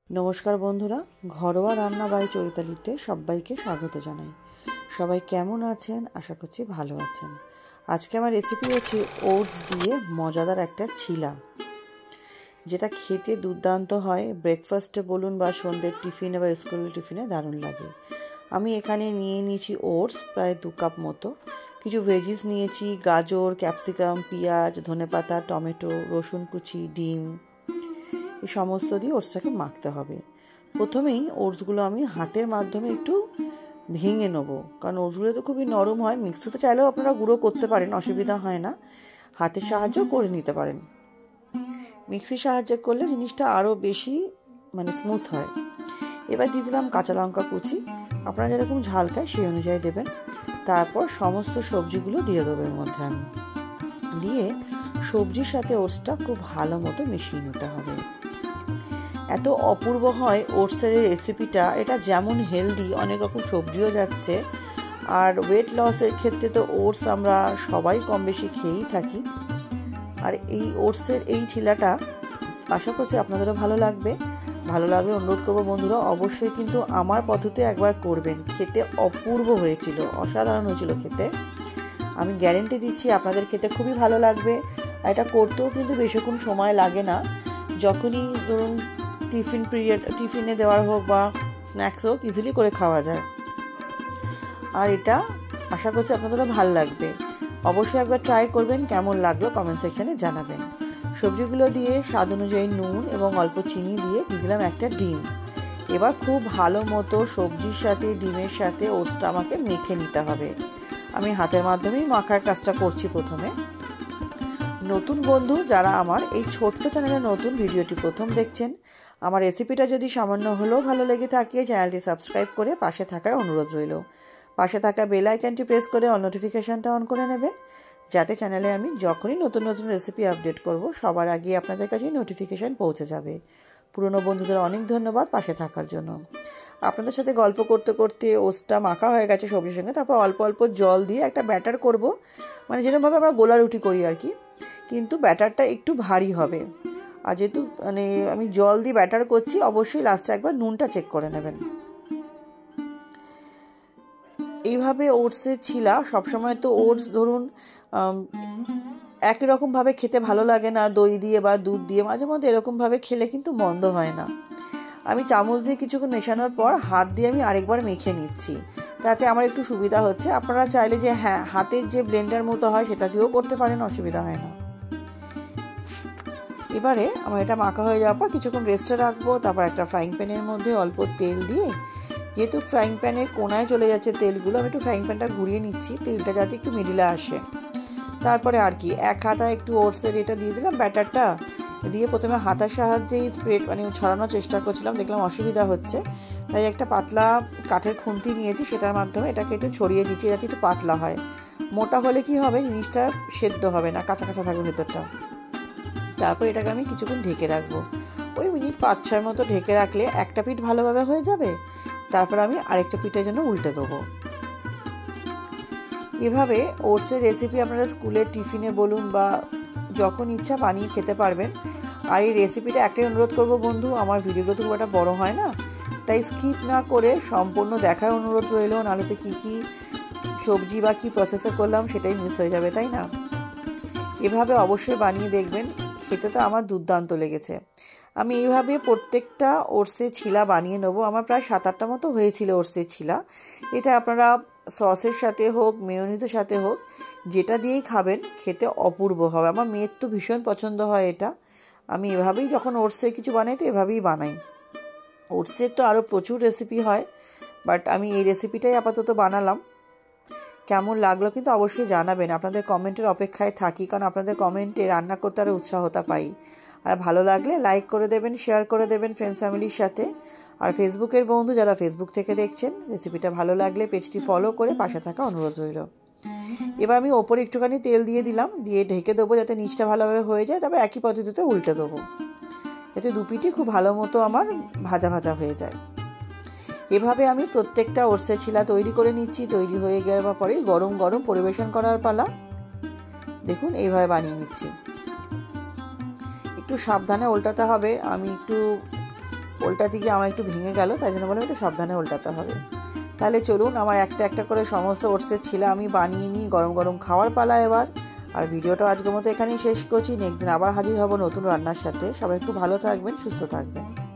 নমস্কার বন্ধুরা, ঘরোয়া রান্না বাই চৈতালিতে সবাইকে স্বাগত জানাই। সবাই কেমন আছেন? আশা করছি ভালো আছেন। আজকে আমার রেসিপি হচ্ছে ওটস দিয়ে মজাদার একটা ছিলা, যেটা খেতে দুর্দান্ত হয়। ব্রেকফাস্টে বলুন বা সন্ধ্যের টিফিনে বা স্কুলের টিফিনে দারুণ লাগে। আমি এখানে নিয়ে নিয়েছি ওটস প্রায় 2 কাপ মতো। কিছু ভেজিস নিয়েছি, গাজর, ক্যাপসিকাম, পেঁয়াজ, ধনেপাতা, টমেটো, রসুন কুচি, ডিম, এই সমস্ত দিয়ে ওটসটাকে মাখতে হবে। প্রথমেই ওটসগুলো আমি হাতের মাধ্যমে একটু ভেঙে নেবো, কারণ ওটসগুলো তো খুবই নরম হয়। মিক্সিতে চাইলেও আপনারা গুঁড়ো করতে পারেন, অসুবিধা হয় না। হাতের সাহায্য করে নিতে পারেন। মিক্সির সাহায্যে করলে জিনিসটা আরও বেশি স্মুথ হয়। এবার দিয়ে দিলাম কাঁচা লঙ্কা কুচি, আপনারা যেরকম ঝাল খায় সেই অনুযায়ী দেবেন। তারপর সমস্ত সবজিগুলো দিয়ে দেবো এর মধ্যে। আমি দিয়ে সবজির সাথে ওটসটা খুব ভালো মতো মিশিয়ে নিতে হবে। এত অপূর্ব হয় ওটসের এই রেসিপিটা। এটা যেমন হেলদি, অনেক রকম সবজিও যাচ্ছে, আর ওয়েট লসের ক্ষেত্রে তো ওটস আমরা সবাই কম বেশি খেয়েই থাকি। আর এই ওটসের এই ছিলাটা আশা করছি আপনাদেরও ভালো লাগবে। ভালো লাগলে অনুরোধ করবো বন্ধুরা, অবশ্যই কিন্তু আমার পদ্ধতিতে একবার করবেন। খেতে অপূর্ব হয়েছিল, অসাধারণ হয়েছিল খেতে। আমি গ্যারেন্টি দিচ্ছি আপনাদের খেতে খুবই ভালো লাগবে। আর এটা করতেও কিন্তু বেশিক্ষণ সময় লাগে না। যখনই ধরুন টিফিনে দেওয়ার হোক বা স্ন্যাক্স হোক, ইজিলি করে খাওয়া যায়। আর এটা আশা করছি আপনাদেরও ভালো লাগবে। অবশ্যই একবার ট্রাই করবেন। কেমন লাগলো কমেন্ট সেকশনে জানাবেন। সবজিগুলো দিয়ে স্বাদ অনুযায়ী নুন এবং অল্প চিনি দিয়ে দিলাম একটা ডিম। এবার খুব ভালো মতো সবজির সাথে ডিমের সাথে ওটসটা আমাকে মেখে নিতে হবে। আমি হাতের মাধ্যমেই মাখার কাজটা করছি প্রথমে। নতুন বন্ধু যারা আমার এই ছোট্ট চ্যানেলে নতুন ভিডিওটি প্রথম দেখছেন, আমার রেসিপিটা যদি সামান্য হলেও ভালো লেগে থাকে, চ্যানেলটি সাবস্ক্রাইব করে পাশে থাকার অনুরোধ রইল। পাশে থাকা বেল আইকনটি প্রেস করে অল নোটিফিকেশানটা অন করে নেবেন, যাতে চ্যানেলে আমি যখনই নতুন নতুন রেসিপি আপডেট করব সবার আগে আপনাদের কাছে নোটিফিকেশান পৌঁছে যাবে। পুরনো বন্ধুদের অনেক ধন্যবাদ পাশে থাকার জন্য। আপনাদের সাথে গল্প করতে করতে ওটসটা মাখা হয়ে গেছে সবজির সঙ্গে। তারপর অল্প অল্প জল দিয়ে একটা ব্যাটার করব, যেরকমভাবে আমরা গোলা রুটি করি আর কি, কিন্তু ব্যাটারটা একটু ভারী হবে। আর যেহেতু আমি জল দিয়ে ব্যাটার করছি, অবশ্যই লাস্টে একবার নুনটা চেক করে নেবেন। এইভাবে ওটসের ছিলা সবসময় তো ওটস ধরুন একই রকমভাবে খেতে ভালো লাগে না, দই দিয়ে বা দুধ দিয়ে। মাঝে মধ্যে এরকমভাবে খেলে কিন্তু মন্দ হয় না। আমি চামচ দিয়ে কিছুক্ষণ মেশানোর পর হাত দিয়ে আমি আরেকবার মেখে নিচ্ছি, তাতে আমার একটু সুবিধা হচ্ছে। আপনারা চাইলে যে হাতের যে ব্লেন্ডার মতো হয় সেটা দিয়েও করতে পারেন, অসুবিধা হয় না। এবারে আমার এটা মাখা হয়ে যাওয়ার পর কিছুক্ষণ রেস্টে রাখবো। তারপর একটা ফ্রাইং প্যানের মধ্যে অল্প তেল দিয়ে, যেহেতু ফ্রাইং প্যানের কোনায় চলে যাচ্ছে তেলগুলো, আমি একটু ফ্রাইং প্যানটা ঘুরিয়ে নিচ্ছি, তেলটা যাতে একটু মিডিলে আসে। তারপরে আর কি, এক হাতায় একটু ওটসের এটা দিয়ে দিলাম, ব্যাটারটা দিয়ে প্রথমে হাতার সাহায্যেই স্প্রেড ছড়ানোর চেষ্টা করছিলাম, দেখলাম অসুবিধা হচ্ছে, তাই একটা পাতলা কাঠের খুন্তি নিয়েছি, সেটার মাধ্যমে এটাকে একটু ছড়িয়ে দিচ্ছি যাতে একটু পাতলা হয়। মোটা হলে কি হবে, জিনিসটা সেদ্ধ হবে না, কাঁচা কাঁচা থাকবে ভেতরটা। তারপর এটাকে আমি কিছুক্ষণ ঢেকে রাখবো, ওই মিনিট 5-6 মতো ঢেকে রাখলে একটা পিঠ ভালোভাবে হয়ে যাবে। তারপর আমি আরেকটা পিঠের জন্য উল্টে দেবো। এভাবে ওটসের রেসিপি আপনারা স্কুলের টিফিনে বলুন বা যখন ইচ্ছা বানিয়ে খেতে পারবেন। আর এই রেসিপিটা একটাই অনুরোধ করব বন্ধু, আমার ভিডিওগুলো তো খুব একটা বড় হয় না, তাই স্কিপ না করে সম্পূর্ণ দেখার অনুরোধ রইল, নাহলে তো কী সবজি বা কী প্রসেসে করলাম সেটাই মিস হয়ে যাবে, তাই না? এভাবে অবশ্যই বানিয়ে দেখবেন, খেতে তো আমার দুর্দান্ত লেগেছে। আমি এইভাবে প্রত্যেকটা ওটসের ছিলা বানিয়ে নেবো। আমার প্রায় 7-8টা মতো হয়েছিল ওটসের ছিলা। এটা আপনারা সসের সাথে হোক, মেয়োনিজের সাথে হোক, যেটা দিয়েই খাবেন খেতে অপূর্ব হবে। আমার মেয়ের তো ভীষণ পছন্দ হয় এটা। আমি এভাবেই যখন ওটসের কিছু বানাই তো এভাবেই বানাই। ওটসের তো আরও প্রচুর রেসিপি হয়, বাট আমি এই রেসিপিটাই আপাতত বানালাম। কেমন লাগলো কিন্তু অবশ্যই জানাবেন। আপনাদের কমেন্টের অপেক্ষায় থাকি, কারণ আপনাদের কমেন্টে রান্না করতে আরও উৎসাহতা পাই। আর ভালো লাগলে লাইক করে দেবেন, শেয়ার করে দেবেন ফ্রেন্ডস ফ্যামিলির সাথে। আর ফেসবুকের বন্ধু যারা ফেসবুক থেকে দেখছেন, রেসিপিটা ভালো লাগলে পেজটি ফলো করে পাশে থাকা অনুরোধ রইল। এবার আমি ওপরে একটুখানি তেল দিয়ে দিলাম, দিয়ে ঢেকে দেবো যাতে নিচটা ভালোভাবে হয়ে যায়। তারপর একই পদ্ধতিতে উল্টে দেবো, যাতে দুপিটি খুব ভালো মতো আমার ভাজা ভাজা হয়ে যায়। এভাবে আমি প্রত্যেকটা ওটসের ছিলা তৈরি করে নিচ্ছি। তৈরি হয়ে যাওয়ার পরে গরম গরম পরিবেশন করার পালা। দেখুন এইভাবে বানিয়ে নিচ্ছি। একটু সাবধানে উল্টাতে হবে। আমি একটু উল্টাতে গিয়ে আমার একটু ভেঙে গেল, তাই জন্য বললাম একটু সাবধানে উল্টাতে হবে। তাহলে চলুন, আমার একটা একটা করে সমস্ত ওটসের ছিলা আমি বানিয়ে নিই, গরম গরম খাওয়ার পালা এবার। আর ভিডিওটা আজকের মতো এখানেই শেষ করছি। নেক্সট দিন আবার হাজির হব নতুন রান্নার সাথে। সবাই একটু ভালো থাকবেন, সুস্থ থাকবেন।